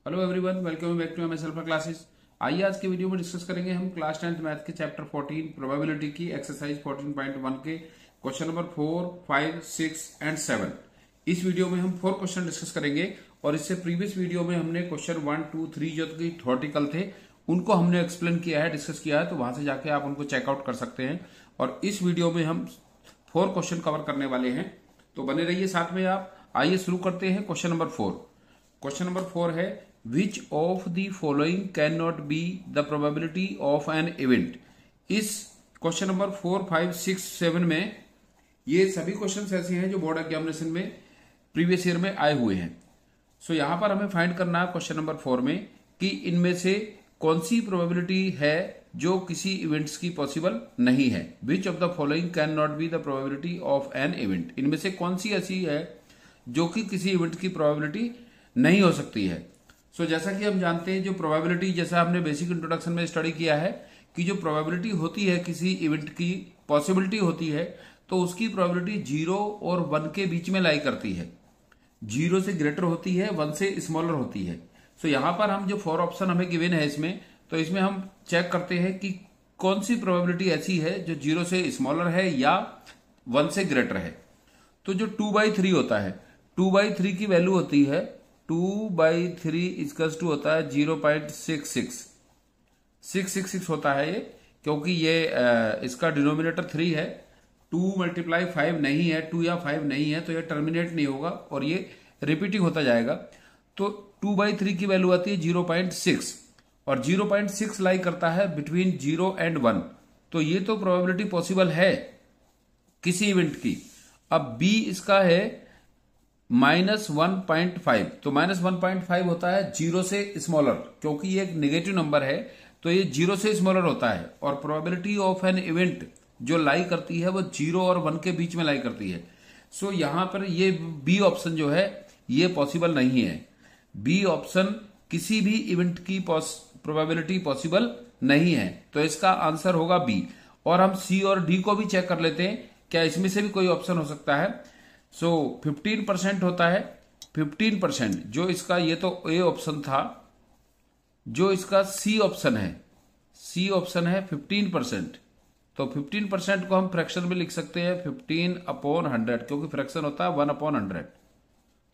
Hello everyone, welcome back to MSL for classes. आइए आज के वीडियो में डिस्कस करेंगे हम क्लास 10th मैथ के चैप्टर 14 प्रोबेबिलिटी की एक्सरसाइज 14.1 के क्वेश्चन नंबर 4, 5, 6 एंड 7। इस वीडियो में हम 4 क्वेश्चन डिस्कस करेंगे और इससे प्रीवियस वीडियो में हमने क्वेश्चन 1, 2, 3 जो कि थ्योरेटिकल थे उनको हमने एक्सप्लेन किया है, डिस्कस किया है, तो वहां से जाके आप उनको चेकआउट कर सकते हैं। और इस वीडियो में हम 4 क्वेश्चन कवर करने वाले हैं, तो बने रहिए साथ में आप। आइए शुरू करते हैं क्वेश्चन नंबर 4। क्वेश्चन नंबर 4 है which of the following can not be the probability of an event. इस क्वेश्चन नंबर 4, 5, 6, 7 में ये सभी क्वेश्चंस ऐसे हैं जो बोर्ड एग्जामिनेशन में प्रीवियस ईयर में आए हुए हैं। सो यहां पर हमें फाइंड करना है क्वेश्चन नंबर 4 में कि इनमें से कौन सी प्रोबेबिलिटी है जो किसी इवेंट्स की पॉसिबल नहीं है। Which of the following can not be the probability of an event. इनमें से कौन सी ऐसी है जो कि किसी इवेंट की प्रोबेबिलिटी नहीं हो सकती है। सो जैसा कि हम जानते हैं, जो प्रोबेबिलिटी, जैसा हमने बेसिक इंट्रोडक्शन में स्टडी किया है कि जो प्रोबेबिलिटी होती है किसी इवेंट की, पॉसिबिलिटी होती है, तो उसकी प्रोबेबिलिटी 0 और 1 के बीच में लाई करती है। 0 से ग्रेटर होती है, 1 से स्मॉलर होती है। सो यहां पर हम जो 4 ऑप्शन हमें गिवन है इसमें, तो इसमें हम चेक करते हैं कि कौन सी प्रोबेबिलिटी ऐसी है जो 0 से स्मॉलर है या 1 से ग्रेटर है। तो जो 2/3 होता है, 2/3 की वैल्यू होती है 2/3 इक्वल्स टू होता है 0.666 होता है ये, क्योंकि ये इसका डिनोमिनेटर 3 है। 2 × 5 नहीं है, 2 या 5 नहीं है, तो ये टर्मिनेट नहीं होगा और ये रिपीटिंग होता जाएगा। तो 2/3 की वैल्यू आती है 0.6 और 0.6 लाई करता है बिटवीन 0 एंड 1। तो ये तो प्रोबेबिलिटी पॉसिबल है किसी इवेंट की। अब बी इसका है -1.5। तो -1.5 होता है 0 से स्मॉलर, क्योंकि ये एक नेगेटिव नंबर है तो ये 0 से स्मॉलर होता है। और प्रोबेबिलिटी ऑफ एन इवेंट जो लाई करती है वो 0 और 1 के बीच में लाई करती है। सो यहां पर ये बी ऑप्शन जो है ये पॉसिबल नहीं है। बी ऑप्शन किसी भी इवेंट की प्रोबेबिलिटी पॉसिबल नहीं है, तो इसका आंसर होगा बी। और हम सी और डी को भी चेक कर लेते हैं, क्या इसमें से भी कोई ऑप्शन हो सकता है। सो 15% होता है, 15% जो इसका, ये तो ए ऑप्शन था, जो इसका सी ऑप्शन है, सी ऑप्शन है 15%। तो 15% को हम फ्रैक्शन में लिख सकते हैं 15/100, क्योंकि फ्रैक्शन होता है 1/100।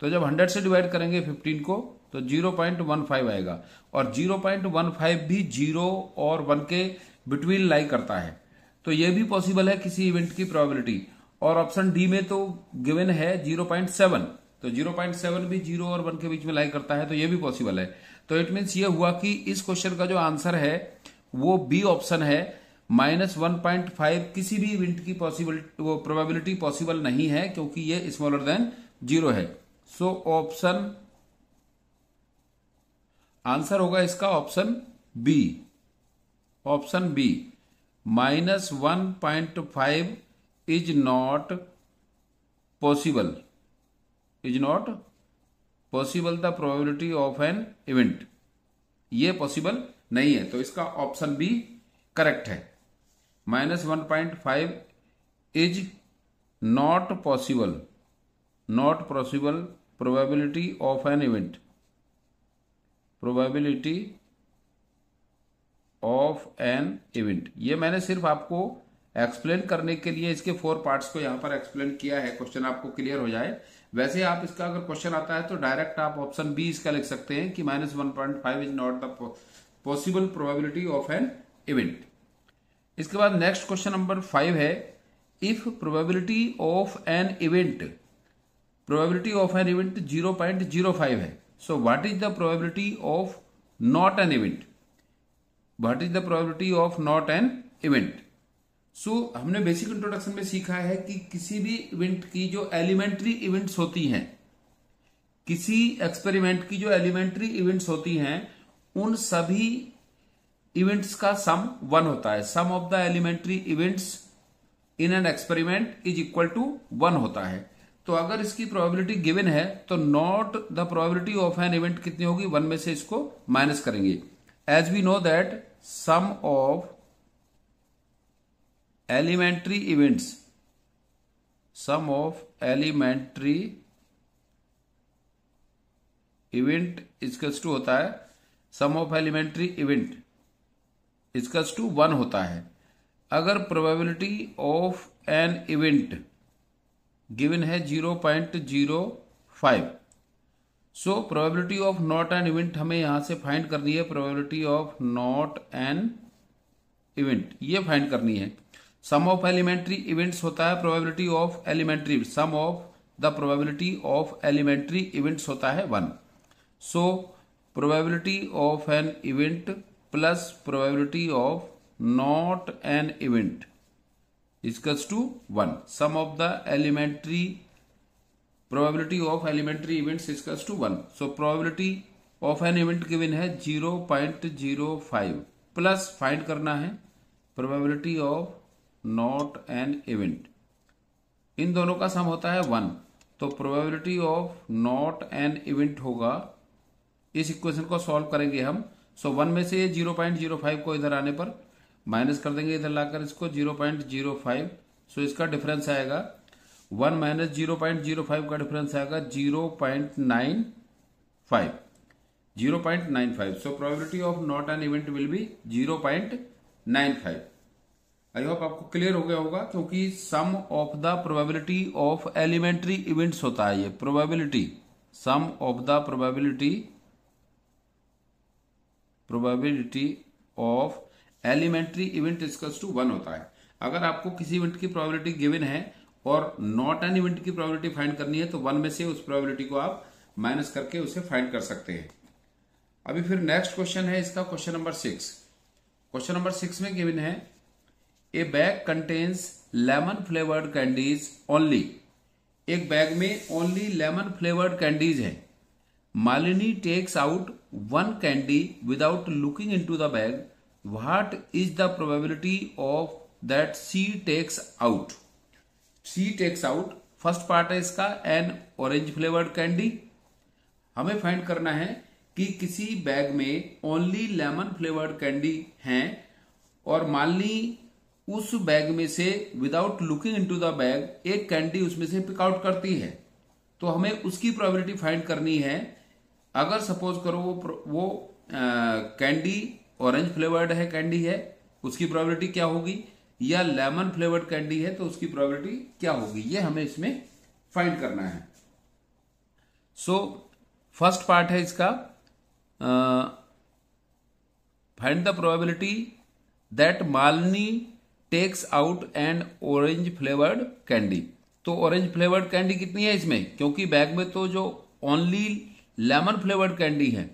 तो जब 100 से डिवाइड करेंगे 15 को तो 0.15 आएगा। और 0.15 भी 0 और 1 के बिटवीन लाई करता है, तो यह भी पॉसिबल है किसी इवेंट की प्रोबेबिलिटी। और ऑप्शन डी में तो गिवन है 0.7, तो 0.7 भी 0 और 1 के बीच में लाई करता है, तो यह भी पॉसिबल है। तो इट मीन्स ये हुआ कि इस क्वेश्चन का जो आंसर है वो बी ऑप्शन है। -1.5 किसी भी इवेंट की प्रोबेबिलिटी पॉसिबल नहीं है, क्योंकि ये स्मॉलर देन 0 है। सो ऑप्शन आंसर होगा इसका option B. Option B, -1.5 is not possible, is not possible the probability of an event. ये पॉसिबल नहीं है, तो इसका ऑप्शन बी करेक्ट है। -1.5 is not possible, not possible probability of an event, probability of an event. ये मैंने सिर्फ आपको एक्सप्लेन करने के लिए इसके 4 पार्ट्स को यहां पर एक्सप्लेन किया है, क्वेश्चन आपको क्लियर हो जाए। वैसे आप इसका अगर क्वेश्चन आता है तो डायरेक्ट आप ऑप्शन बी इसका लिख सकते हैं कि -1.5 is not the possible probability of an event. इसके बाद नेक्स्ट क्वेश्चन नंबर 5 है if probability of an event, probability of an event 0.05 है, so what is the probability of not an event, what is the probability of not an event. So हमने basic introduction में सीखा है कि किसी भी event की जो एलिमेंट्री इवेंट्स होती हैं, किसी एक्सपेरिमेंट की जो एलिमेंट्री इवेंट्स होती हैं, उन सभी इवेंट्स का सम 1 होता है। Sum of the elementary events in an experiment is equal to 1 होता है। तो अगर इसकी प्रोबेबिलिटी गिवन है तो not the probability of an event कितनी होगी, 1 में से इसको माइनस करेंगे। As we know that sum of elementary events, sum of elementary event equals to होता है sum of elementary event equals to 1 होता है। अगर probability of an event given है 0.05, so probability of not an event हमें यहां से find करनी है। Probability of not an event ये फाइंड करनी है। सम ऑफ एलिमेंट्री इवेंट्स होता है probability of elementary, sum of the probability of elementary events होता है 1। So probability of an event plus probability of not an event equals to 1। Sum of the elementary probability of elementary events equals to 1। So probability of an event given है 0.05 plus find करना है probability of not an event. इन दोनों का sum होता है 1, तो probability of not an event होगा। इस इक्वेशन को सॉल्व करेंगे हम। सो 1 में से 0.05 को इधर आने पर माइनस कर देंगे, इधर लाकर इसको 0.05। सो इसका डिफरेंस आएगा 1 माइनस 0.05 का डिफरेंस आएगा 0.95। So probability of not an event will be 0.95। I hope आपको क्लियर हो गया होगा, क्योंकि sum of the probability of elementary events होता है ये probability, sum of the probability of elementary event equals to 1 होता है। अगर आपको किसी इवेंट की प्रोबेबिलिटी गिवन है और नॉट एन इवेंट की प्रोबेबिलिटी फाइंड करनी है, तो 1 में से उस प्रोबेबिलिटी को आप माइनस करके उसे फाइंड कर सकते हैं। अभी फिर नेक्स्ट क्वेश्चन है इसका, क्वेश्चन नंबर 6। क्वेश्चन नंबर 6 में गिवन है a bag contains lemon flavoured candies only. एक बैग में ओनली लेमन फ्लेवर्ड कैंडीज है। Malini takes out 1 candy without looking into the bag. What is the probability of that she takes out. She takes out first part है इसका an orange flavoured candy. हमें find करना है कि किसी bag में only lemon flavoured candy है और मालिनी उस बैग में से without looking into the bag एक कैंडी उसमें से पिक आउट करती है, तो हमें उसकी प्रोबेबिलिटी फाइंड करनी है। अगर सपोज करो वो कैंडी ऑरेंज फ्लेवर्ड है कैंडी है, उसकी प्रोबेबिलिटी क्या होगी, या लेमन फ्लेवर्ड कैंडी है तो उसकी प्रोबेबिलिटी क्या होगी, ये हमें इसमें फाइंड करना है। सो फर्स्ट पार्ट है इसका find the probability that Malini takes out an orange flavoured candy. तो ऑरेंज फ्लेवर्ड कैंडी कितनी है इसमें, क्योंकि बैग में तो जो ओनली लेमन फ्लेवर्ड कैंडी है।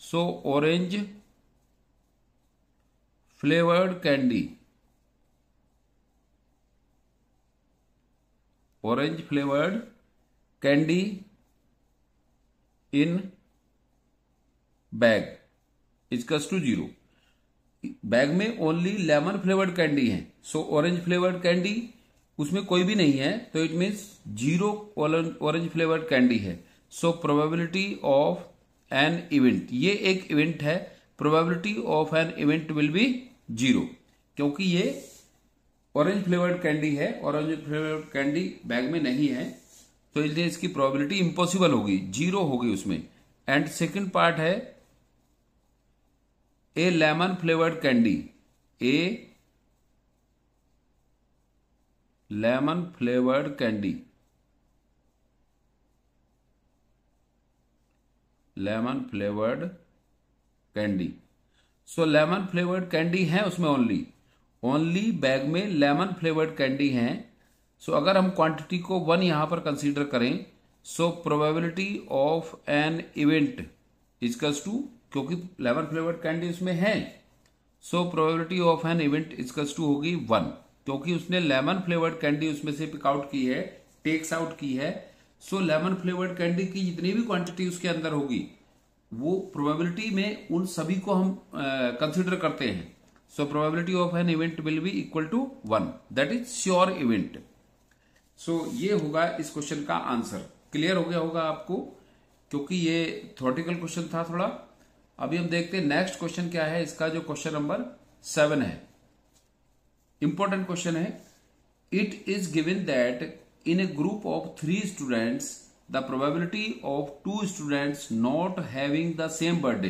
So orange flavoured candy, orange flavoured candy in bag equals to 0। Bag में ओनली लेमन फ्लेवर्ड कैंडी है, सो ऑरेंज फ्लेवर्ड कैंडी उसमें कोई भी नहीं है, तो it means 0 orange flavoured candy है। So probability of an event, ये एक इवेंट है, probability of an event will be 0, क्योंकि ये ऑरेंज फ्लेवर्ड कैंडी है, ऑरेंज फ्लेवर्ड कैंडी बैग में नहीं है, तो इसलिए इसकी प्रोबेबिलिटी इंपॉसिबल होगी, 0 होगी उसमें। एंड सेकंड पार्ट है a lemon flavoured candy, a lemon flavoured candy, lemon flavoured candy. So lemon flavoured candy है उसमें ओनली बैग में लेमन फ्लेवर्ड कैंडी है। सो अगर हम क्वांटिटी को 1 यहां पर कंसीडर करें, so probability of an event equals to, क्योंकि लेमन फ्लेवर्ड कैंडी उसमें है, so probability of an event equals to होगी 1, क्योंकि उसने लेमन फ्लेवर्ड कैंडी उसमें से पिक आउट की है, टेक्स आउट की है। सो लेमन फ्लेवर्ड कैंडी की जितनी भी क्वांटिटी उसके अंदर होगी वो प्रोबेबिलिटी में उन सभी को हम कंसीडर करते हैं। So probability of an event will be equal to 1, that is sure event. So ये होगा इस क्वेश्चन का आंसर। क्लियर हो गया होगा आपको, क्योंकि ये थ्योरेटिकल क्वेश्चन था थोड़ा। अभी हम देखते हैं नेक्स्ट क्वेश्चन क्या है इसका, जो क्वेश्चन नंबर 7 है। इंपॉर्टेंट क्वेश्चन है। It is given that in a group of 3 students the probability of two students not having the same birthday,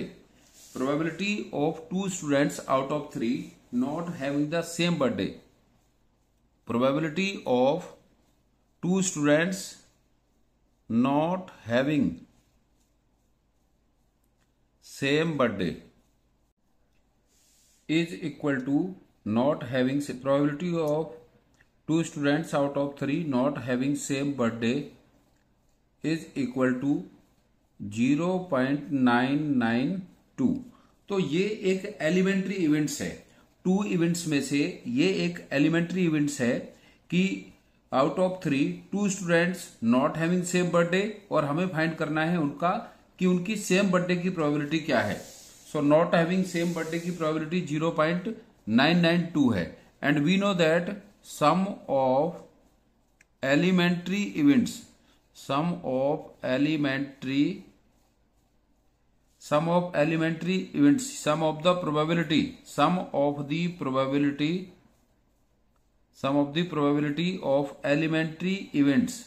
probability of two students out of 3 not having the same birthday, probability of two students not having same birthday is equal to not having, probability of two students out of 3 not having same birthday is equal to 0.992। तो ये एक elementary events है, 2 events में से ये एक elementary events है कि out of 3 2 students not having same birthday, और हमें फाइंड करना है उनका कि उनकी सेम बर्थडे की प्रोबेबिलिटी क्या है। So not having same birthday की प्रोबेबिलिटी 0.992 है, and we know that sum of elementary events, sum of elementary events, sum of the probability of elementary events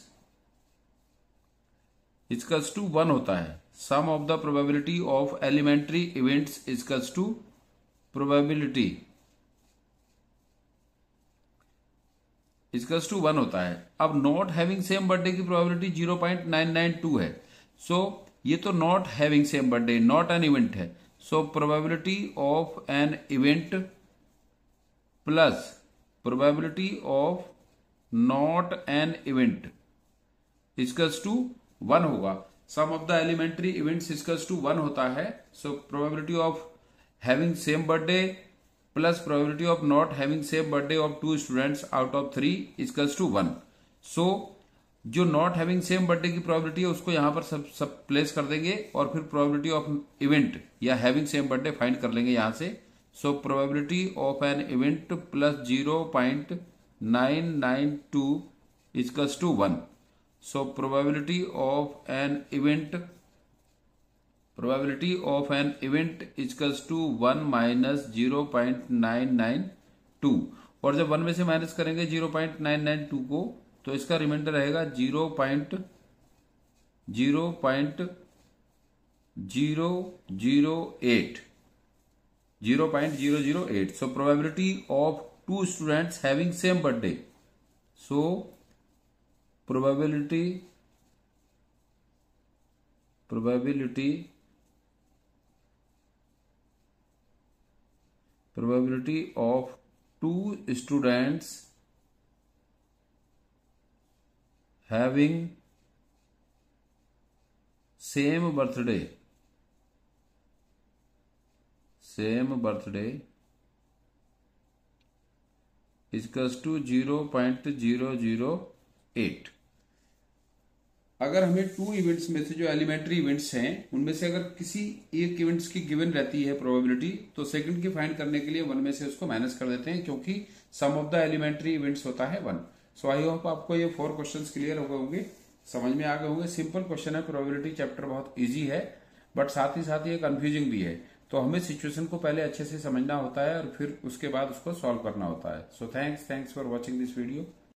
equals to 1 होता है। Sum of the probability of elementary events equals to probability equals to 1 होता है। अब not having same birthday की probability 0.992 है। So ये तो not having same birthday, not an event है। So probability of an event plus probability of not an event equals to 1 होगा। Sum of the elementary events equals to 1 होता है। So probability of having same birthday plus probability of not having same birthday of 2 students out of 3 equals to 1। So जो not having same birthday की probability है उसको यहां पर सब place कर देंगे, और फिर प्रोबेबिलिटी ऑफ इवेंट या हैविंग सेम बर्थडे फाइंड कर लेंगे यहां से। So probability of an event plus 0.992 equals to 1। So probability of an event equals to 1 minus 0.992, और जब 1 में से माइनस करेंगे 0.992 को तो इसका रिमाइंडर रहेगा 0.008। So probability of 2 students having same birthday, so probability of 2 students having same birthday equals to 0.008। अगर हमें 2 इवेंट्स में से जो एलिमेंट्री इवेंट्स हैं उनमें से अगर किसी एक इवेंट्स की गिवन रहती है प्रोबेबिलिटी, तो सेकंड की फाइंड करने के लिए 1 में से उसको माइनस कर देते हैं, क्योंकि sum of the elementary events होता है 1। सो आई होप आपको ये 4 क्वेश्चंस क्लियर हो गए होंगे, समझ में आ गए होंगे। सिंपल क्वेश्चन है, प्रोबेबिलिटी चैप्टर बहुत ईजी है, बट साथ ही ये कंफ्यूजिंग भी है। तो हमें सिचुएशन को पहले अच्छे से समझना होता है और फिर उसके बाद उसको सॉल्व करना होता है। So thanks for watching this video.